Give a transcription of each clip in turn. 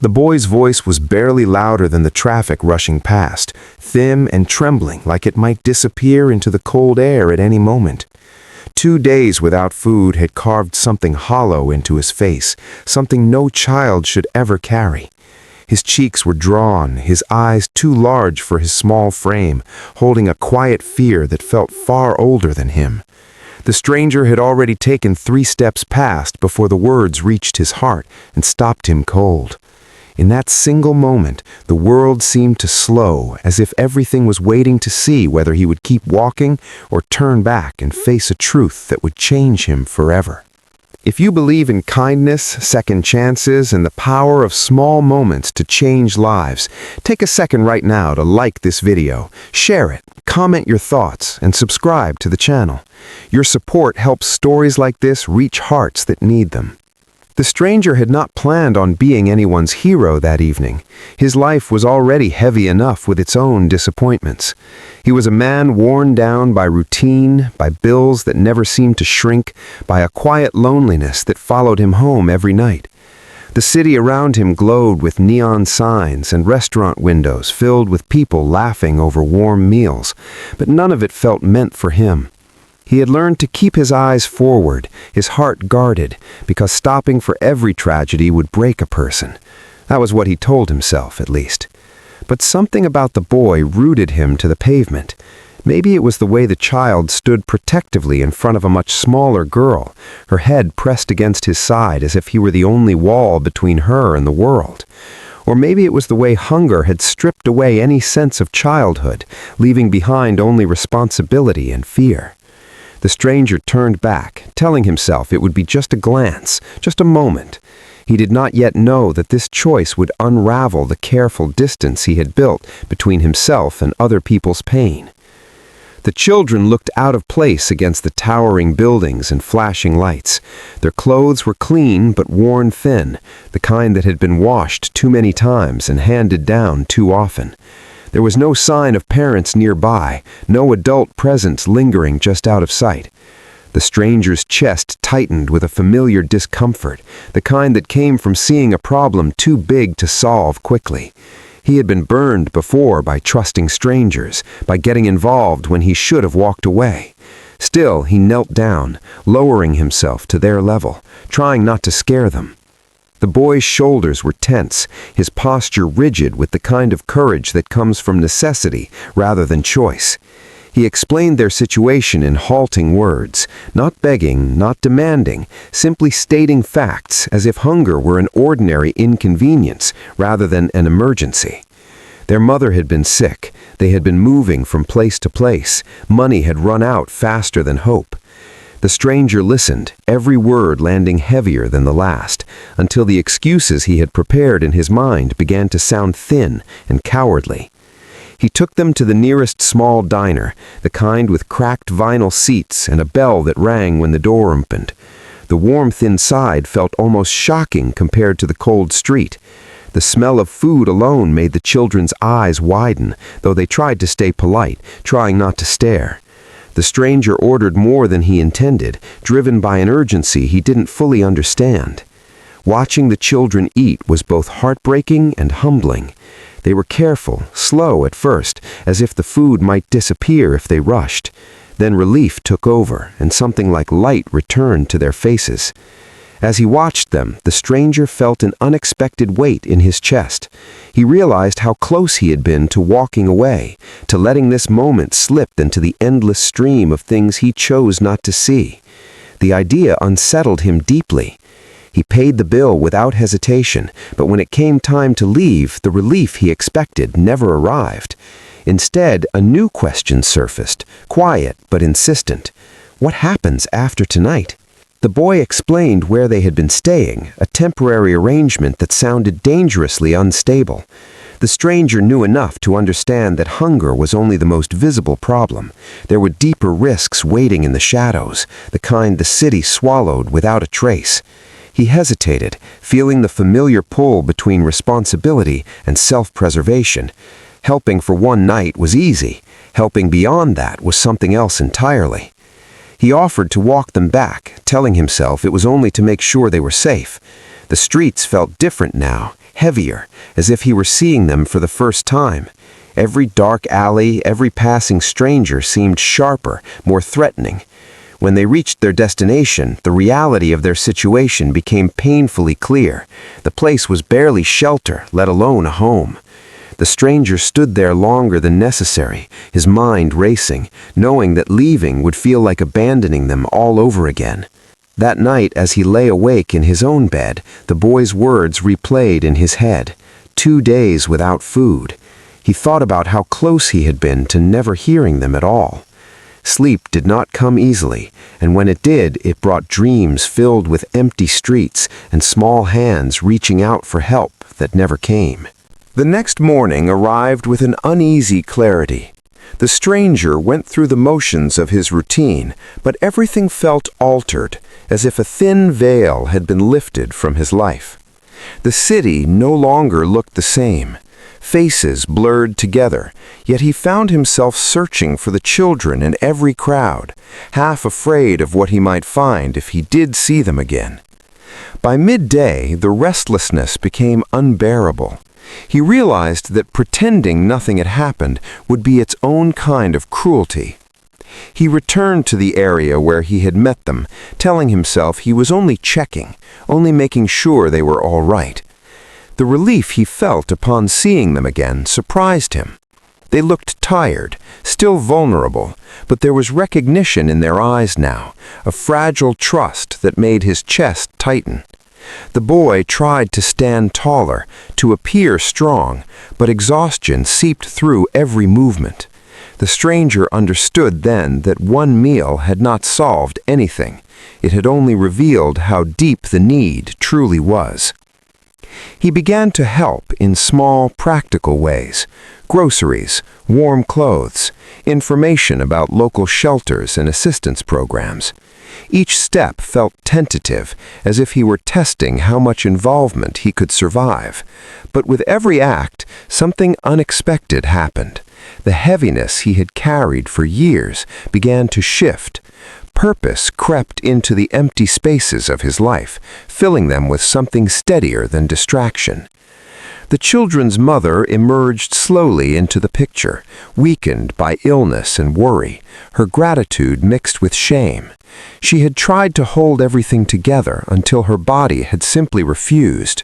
The boy's voice was barely louder than the traffic rushing past, thin and trembling like it might disappear into the cold air at any moment. 2 days without food had carved something hollow into his face, something no child should ever carry. His cheeks were drawn, his eyes too large for his small frame, holding a quiet fear that felt far older than him. The stranger had already taken 3 steps past before the words reached his heart and stopped him cold. In that single moment, the world seemed to slow, as if everything was waiting to see whether he would keep walking or turn back and face a truth that would change him forever. If you believe in kindness, second chances, and the power of small moments to change lives, take a second right now to like this video, share it, comment your thoughts, and subscribe to the channel. Your support helps stories like this reach hearts that need them. The stranger had not planned on being anyone's hero that evening. His life was already heavy enough with its own disappointments. He was a man worn down by routine, by bills that never seemed to shrink, by a quiet loneliness that followed him home every night. The city around him glowed with neon signs and restaurant windows filled with people laughing over warm meals, but none of it felt meant for him. He had learned to keep his eyes forward, his heart guarded, because stopping for every tragedy would break a person. That was what he told himself, at least. But something about the boy rooted him to the pavement. Maybe it was the way the child stood protectively in front of a much smaller girl, her head pressed against his side as if he were the only wall between her and the world. Or maybe it was the way hunger had stripped away any sense of childhood, leaving behind only responsibility and fear. The stranger turned back, telling himself it would be just a glance, just a moment. He did not yet know that this choice would unravel the careful distance he had built between himself and other people's pain. The children looked out of place against the towering buildings and flashing lights. Their clothes were clean but worn thin, the kind that had been washed too many times and handed down too often. There was no sign of parents nearby, no adult presence lingering just out of sight. The stranger's chest tightened with a familiar discomfort, the kind that came from seeing a problem too big to solve quickly. He had been burned before by trusting strangers, by getting involved when he should have walked away. Still, he knelt down, lowering himself to their level, trying not to scare them. The boy's shoulders were tense, his posture rigid with the kind of courage that comes from necessity rather than choice. He explained their situation in halting words, not begging, not demanding, simply stating facts as if hunger were an ordinary inconvenience rather than an emergency. Their mother had been sick, they had been moving from place to place, money had run out faster than hope. The stranger listened, every word landing heavier than the last, until the excuses he had prepared in his mind began to sound thin and cowardly. He took them to the nearest small diner, the kind with cracked vinyl seats and a bell that rang when the door opened. The warmth inside felt almost shocking compared to the cold street. The smell of food alone made the children's eyes widen, though they tried to stay polite, trying not to stare. The stranger ordered more than he intended, driven by an urgency he didn't fully understand. Watching the children eat was both heartbreaking and humbling. They were careful, slow at first, as if the food might disappear if they rushed. Then relief took over, and something like light returned to their faces. As he watched them, the stranger felt an unexpected weight in his chest. He realized how close he had been to walking away, to letting this moment slip into the endless stream of things he chose not to see. The idea unsettled him deeply. He paid the bill without hesitation, but when it came time to leave, the relief he expected never arrived. Instead, a new question surfaced, quiet but insistent. What happens after tonight? The boy explained where they had been staying, a temporary arrangement that sounded dangerously unstable. The stranger knew enough to understand that hunger was only the most visible problem. There were deeper risks waiting in the shadows, the kind the city swallowed without a trace. He hesitated, feeling the familiar pull between responsibility and self-preservation. Helping for one night was easy. Helping beyond that was something else entirely. He offered to walk them back, telling himself it was only to make sure they were safe. The streets felt different now, heavier, as if he were seeing them for the first time. Every dark alley, every passing stranger seemed sharper, more threatening. When they reached their destination, the reality of their situation became painfully clear. The place was barely shelter, let alone a home. The stranger stood there longer than necessary, his mind racing, knowing that leaving would feel like abandoning them all over again. That night, as he lay awake in his own bed, the boy's words replayed in his head. 2 days without food. He thought about how close he had been to never hearing them at all. Sleep did not come easily, and when it did, it brought dreams filled with empty streets and small hands reaching out for help that never came. The next morning arrived with an uneasy clarity. The stranger went through the motions of his routine, but everything felt altered, as if a thin veil had been lifted from his life. The city no longer looked the same. Faces blurred together, yet he found himself searching for the children in every crowd, half afraid of what he might find if he did see them again. By midday, the restlessness became unbearable. He realized that pretending nothing had happened would be its own kind of cruelty. He returned to the area where he had met them, telling himself he was only checking, only making sure they were all right. The relief he felt upon seeing them again surprised him. They looked tired, still vulnerable, but there was recognition in their eyes now, a fragile trust that made his chest tighten. The boy tried to stand taller, to appear strong, but exhaustion seeped through every movement. The stranger understood then that one meal had not solved anything. It had only revealed how deep the need truly was. He began to help in small, practical ways. Groceries, warm clothes, information about local shelters and assistance programs. Each step felt tentative, as if he were testing how much involvement he could survive. But with every act, something unexpected happened. The heaviness he had carried for years began to shift. Purpose crept into the empty spaces of his life, filling them with something steadier than distraction. The children's mother emerged slowly into the picture, weakened by illness and worry, her gratitude mixed with shame. She had tried to hold everything together until her body had simply refused.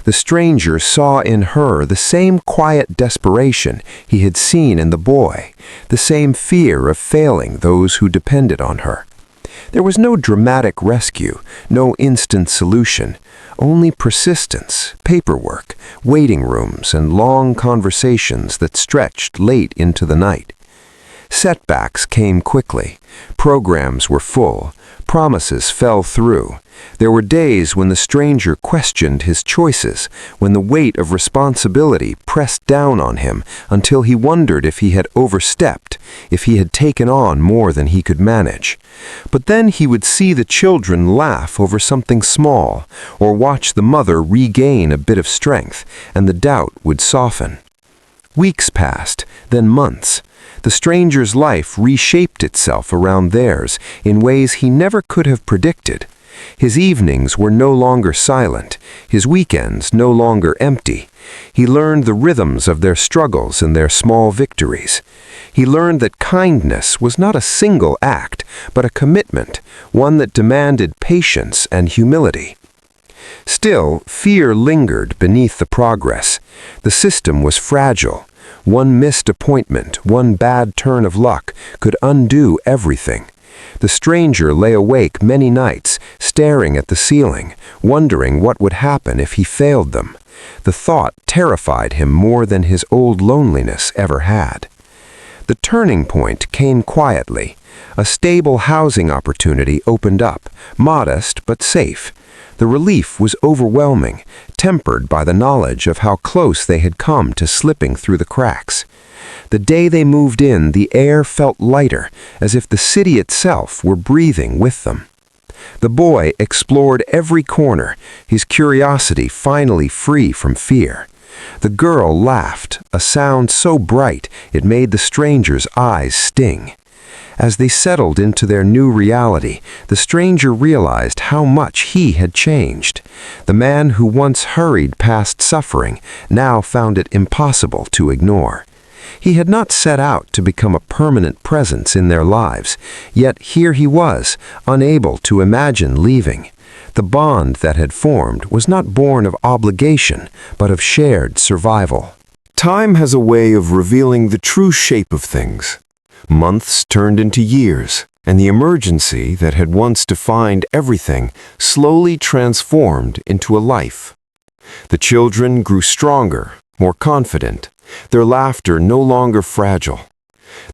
The stranger saw in her the same quiet desperation he had seen in the boy, the same fear of failing those who depended on her. There was no dramatic rescue, no instant solution, only persistence, paperwork, waiting rooms, and long conversations that stretched late into the night. Setbacks came quickly. Programs were full. Promises fell through. There were days when the stranger questioned his choices, when the weight of responsibility pressed down on him until he wondered if he had overstepped, if he had taken on more than he could manage. But then he would see the children laugh over something small, or watch the mother regain a bit of strength, and the doubt would soften. Weeks passed, then months. The stranger's life reshaped itself around theirs in ways he never could have predicted. His evenings were no longer silent, his weekends no longer empty. He learned the rhythms of their struggles and their small victories. He learned that kindness was not a single act, but a commitment, one that demanded patience and humility. Still, fear lingered beneath the progress. The system was fragile. One missed appointment, one bad turn of luck could undo everything. The stranger lay awake many nights, staring at the ceiling, wondering what would happen if he failed them. The thought terrified him more than his old loneliness ever had. The turning point came quietly. A stable housing opportunity opened up, modest but safe. The relief was overwhelming, tempered by the knowledge of how close they had come to slipping through the cracks. The day they moved in, the air felt lighter, as if the city itself were breathing with them. The boy explored every corner, his curiosity finally free from fear. The girl laughed, a sound so bright it made the stranger's eyes sting. As they settled into their new reality, the stranger realized how much he had changed. The man who once hurried past suffering now found it impossible to ignore. He had not set out to become a permanent presence in their lives, yet here he was, unable to imagine leaving. The bond that had formed was not born of obligation, but of shared survival. Time has a way of revealing the true shape of things. Months turned into years, and the emergency that had once defined everything slowly transformed into a life. The children grew stronger, more confident, their laughter no longer fragile.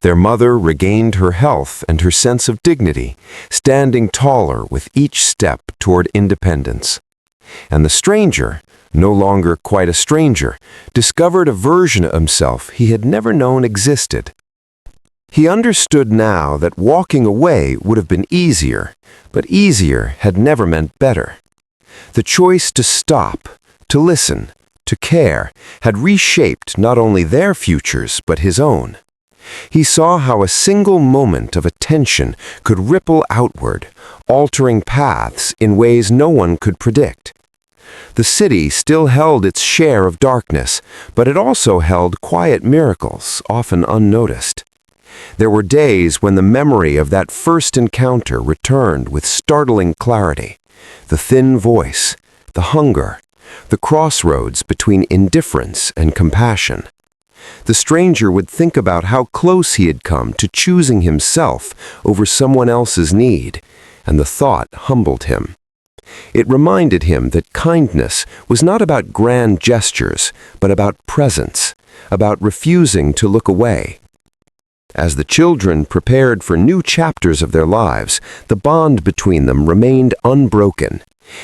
Their mother regained her health and her sense of dignity, standing taller with each step toward independence. And the stranger, no longer quite a stranger, discovered a version of himself he had never known existed. He understood now that walking away would have been easier, but easier had never meant better. The choice to stop, to listen, to care, had reshaped not only their futures but his own. He saw how a single moment of attention could ripple outward, altering paths in ways no one could predict. The city still held its share of darkness, but it also held quiet miracles, often unnoticed. There were days when the memory of that first encounter returned with startling clarity. The thin voice, the hunger, the crossroads between indifference and compassion. The stranger would think about how close he had come to choosing himself over someone else's need, and the thought humbled him. It reminded him that kindness was not about grand gestures, but about presence, about refusing to look away. As the children prepared for new chapters of their lives, the bond between them remained unbroken.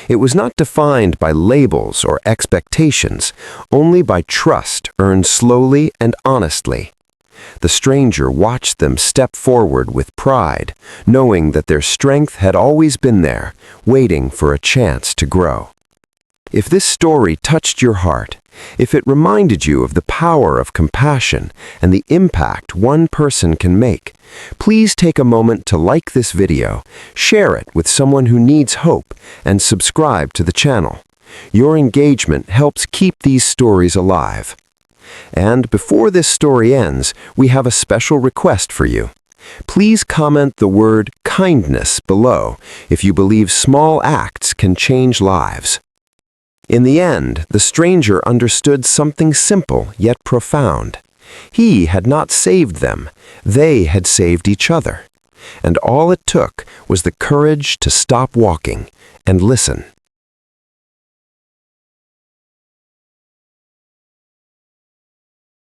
It was not defined by labels or expectations, only by trust earned slowly and honestly. The stranger watched them step forward with pride, knowing that their strength had always been there, waiting for a chance to grow. If this story touched your heart, if it reminded you of the power of compassion and the impact one person can make, please take a moment to like this video, share it with someone who needs hope, and subscribe to the channel. Your engagement helps keep these stories alive. And before this story ends, we have a special request for you. Please comment the word kindness below if you believe small acts can change lives. In the end, the stranger understood something simple yet profound. He had not saved them, they had saved each other. And all it took was the courage to stop walking and listen.